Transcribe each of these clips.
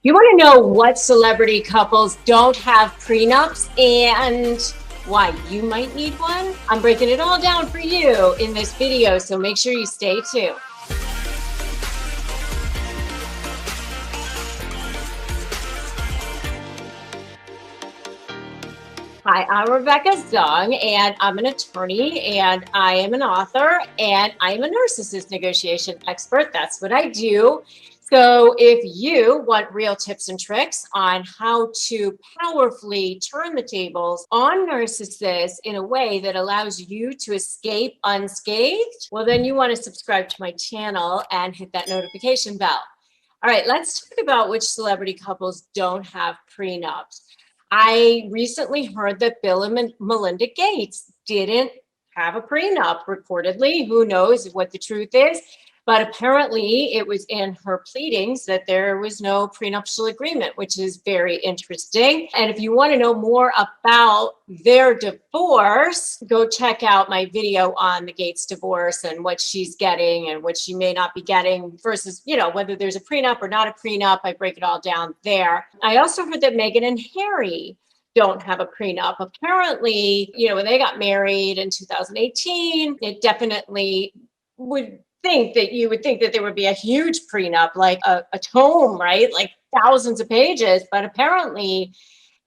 You want to know what celebrity couples don't have prenups and why you might need one? I'm breaking it all down for you in this video, so make sure you stay tuned. Hi, I'm Rebecca Zung, and I'm an attorney, and I am an author, and I am a narcissist negotiation expert. That's what I do. So if you want real tips and tricks on how to powerfully turn the tables on narcissists in a way that allows you to escape unscathed, well, then you want to subscribe to my channel and hit that notification bell. All right, let's talk about which celebrity couples don't have prenups. I recently heard that Bill and Melinda Gates didn't have a prenup, reportedly. Who knows what the truth is? But apparently it was in her pleadings that there was no prenuptial agreement, which is very interesting. And if you want to know more about their divorce, go check out my video on the Gates divorce and what she's getting and what she may not be getting versus, whether there's a prenup or not a prenup. I break it all down there. I also heard that Meghan and Harry don't have a prenup. Apparently, when they got married in 2018, it definitely you would think that there would be a huge prenup, like a tome, right? Like thousands of pages, but apparently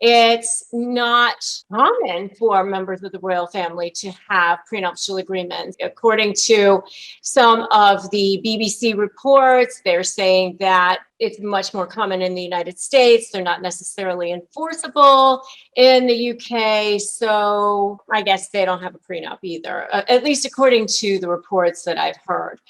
it's not common for members of the royal family to have prenuptial agreements. According to some of the BBC reports, they're saying that it's much more common in the United States. They're not necessarily enforceable in the UK. So I guess they don't have a prenup either, at least according to the reports that I've heard.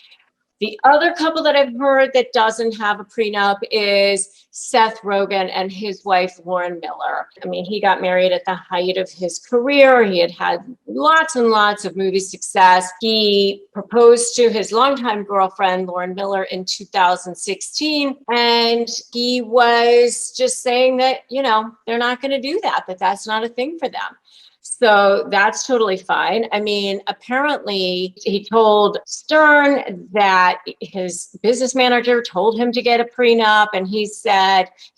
The other couple that I've heard that doesn't have a prenup is Seth Rogen and his wife, Lauren Miller. I mean, he got married at the height of his career. He had lots and lots of movie success. He proposed to his longtime girlfriend, Lauren Miller, in 2016. And he was just saying that, they're not going to do that, that's not a thing for them. So that's totally fine. I mean, apparently he told Stern that his business manager told him to get a prenup. And he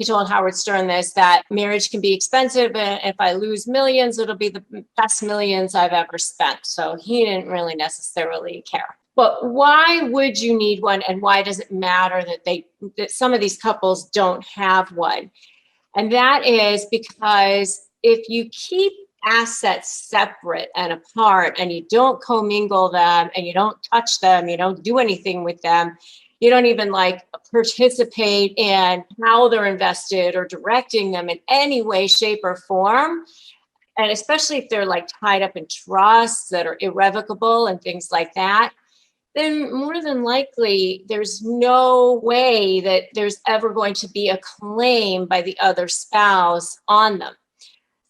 told Howard Stern that marriage can be expensive. And if I lose millions, it'll be the best millions I've ever spent. So he didn't really necessarily care. But why would you need one? And why does it matter that some of these couples don't have one? And that is because if you keep assets separate and apart and you don't commingle them and you don't touch them, you don't do anything with them, you don't even participate in how they're invested or directing them in any way, shape, or form, and especially if they're tied up in trusts that are irrevocable and things like that, then more than likely there's no way that there's ever going to be a claim by the other spouse on them.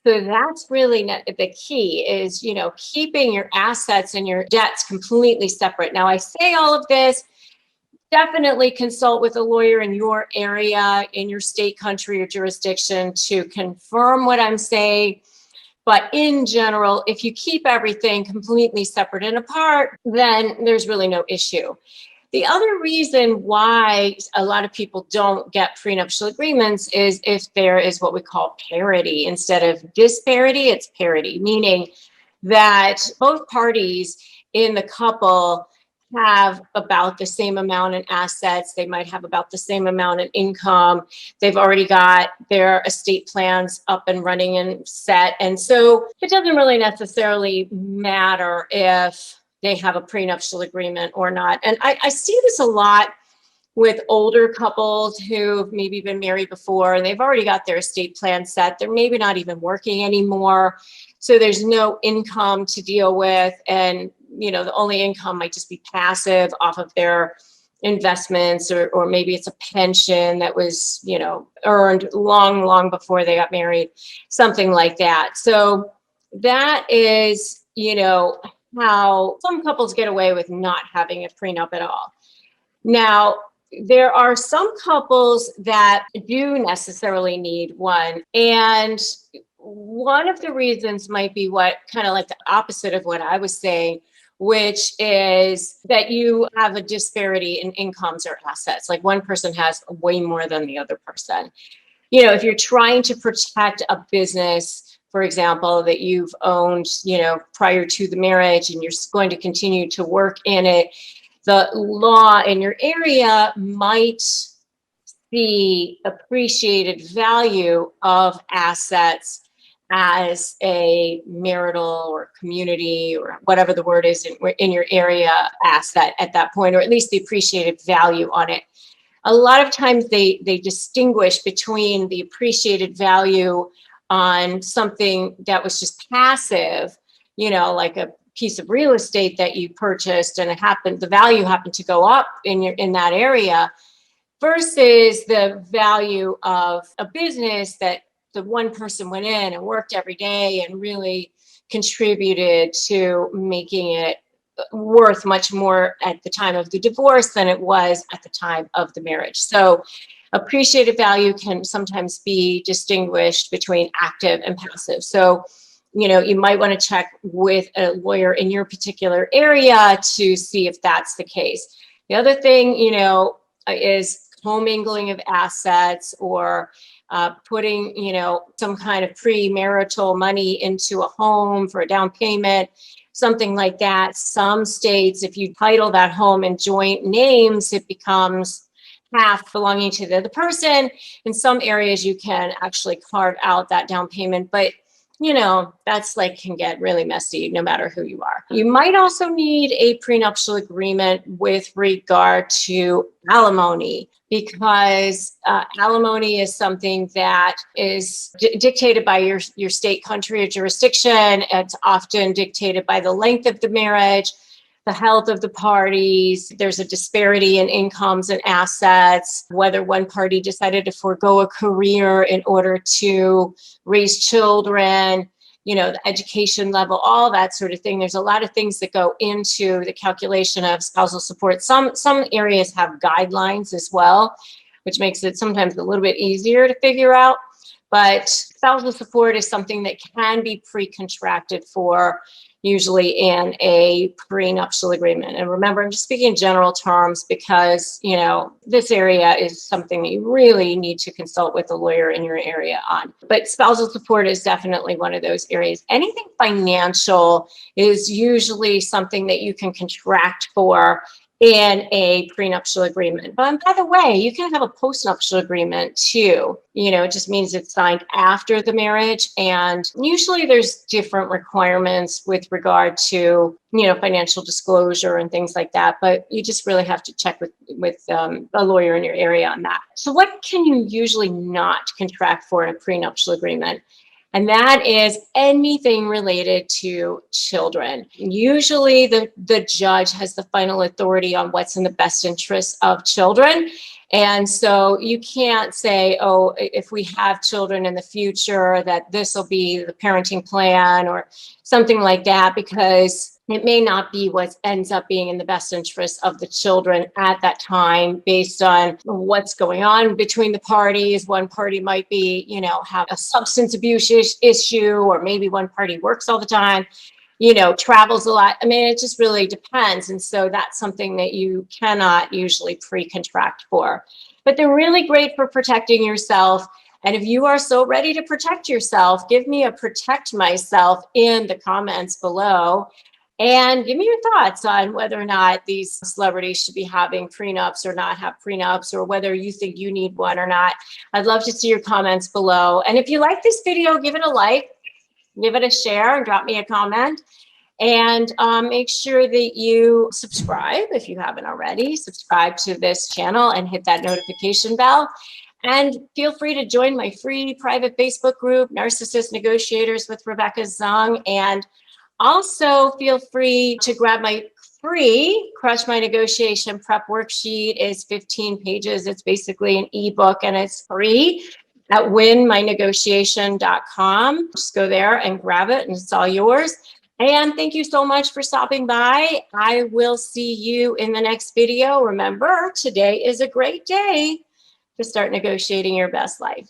So that's really the key is, keeping your assets and your debts completely separate. Now, I say all of this, definitely consult with a lawyer in your area, in your state, country, or jurisdiction to confirm what I'm saying. But in general, if you keep everything completely separate and apart, then there's really no issue. The other reason why a lot of people don't get prenuptial agreements is if there is what we call parity. Instead of disparity, it's parity, meaning that both parties in the couple have about the same amount in assets. They might have about the same amount in income. They've already got their estate plans up and running and set. And so it doesn't really necessarily matter if they have a prenuptial agreement or not. And I see this a lot with older couples who've maybe been married before and they've already got their estate plan set. They're maybe not even working anymore. So there's no income to deal with. And, the only income might just be passive off of their investments, or maybe it's a pension that was, earned long, long before they got married, something like that. So that is, how some couples get away with not having a prenup at all. Now, there are some couples that do necessarily need one. And one of the reasons might be what kind of the opposite of what I was saying, which is that you have a disparity in incomes or assets. Like one person has way more than the other person. You know, if you're trying to protect a business, for example, that you've owned, you know, prior to the marriage and you're going to continue to work in it, the law in your area might the appreciated value of assets as a marital or community or whatever the word is in your area asset at that point, or at least the appreciated value on it. A lot of times they distinguish between the appreciated value on something that was just passive, you know, like a piece of real estate that you purchased and the value happened to go up in that area, versus the value of a business that the one person went in and worked every day and really contributed to making it worth much more at the time of the divorce than it was at the time of the marriage. So appreciated value can sometimes be distinguished between active and passive. So, you know, you might want to check with a lawyer in your particular area to see if that's the case. The other thing, you know, is commingling of assets or putting, you know, some kind of premarital money into a home for a down payment, something like that. Some states, if you title that home in joint names, it becomes half belonging to the other person. In some areas, you can actually carve out that down payment, but you know, that's like can get really messy no matter who you are. You might also need a prenuptial agreement with regard to alimony, because alimony is something that is dictated by your state, country, or jurisdiction. It's often dictated by the length of the marriage, the health of the parties. There's a disparity in incomes and assets, whether one party decided to forego a career in order to raise children, you know, the education level, all that sort of thing. There's a lot of things that go into the calculation of spousal support. Some areas have guidelines as well, which makes it sometimes a little bit easier to figure out. But spousal support is something that can be pre-contracted for, usually in a prenuptial agreement. And remember, I'm just speaking in general terms because, you know, this area is something that you really need to consult with a lawyer in your area on. But spousal support is definitely one of those areas. Anything financial is usually something that you can contract for in a prenuptial agreement. But by the way, you can have a postnuptial agreement too. You know, it just means it's signed after the marriage. And usually there's different requirements with regard to, you know, financial disclosure and things like that. But you just really have to check with a lawyer in your area on that. So what can you usually not contract for in a prenuptial agreement? And that is anything related to children. Usually the judge has the final authority on what's in the best interest of children. And so you can't say, oh, if we have children in the future, that this will be the parenting plan or something like that, because it may not be what ends up being in the best interest of the children at that time based on what's going on between the parties. One party might be, you know, have a substance abuse issue, or maybe one party works all the time, you know, travels a lot. I mean, it just really depends. And so that's something that you cannot usually pre-contract for. But they're really great for protecting yourself. And if you are so ready to protect yourself, give me a protect myself in the comments below. And give me your thoughts on whether or not these celebrities should be having prenups or not have prenups, or whether you think you need one or not. I'd love to see your comments below. And if you like this video, give it a like, give it a share, and drop me a comment. And make sure that you subscribe if you haven't already. Subscribe to this channel and hit that notification bell. And feel free to join my free private Facebook group, Narcissist Negotiators with Rebecca Zung. And also feel free to grab my free Crush My Negotiation Prep Worksheet. It's 15 pages. It's basically an ebook and it's free at winmynegotiation.com. Just go there and grab it and it's all yours. And thank you so much for stopping by. I will see you in the next video. Remember, today is a great day to start negotiating your best life.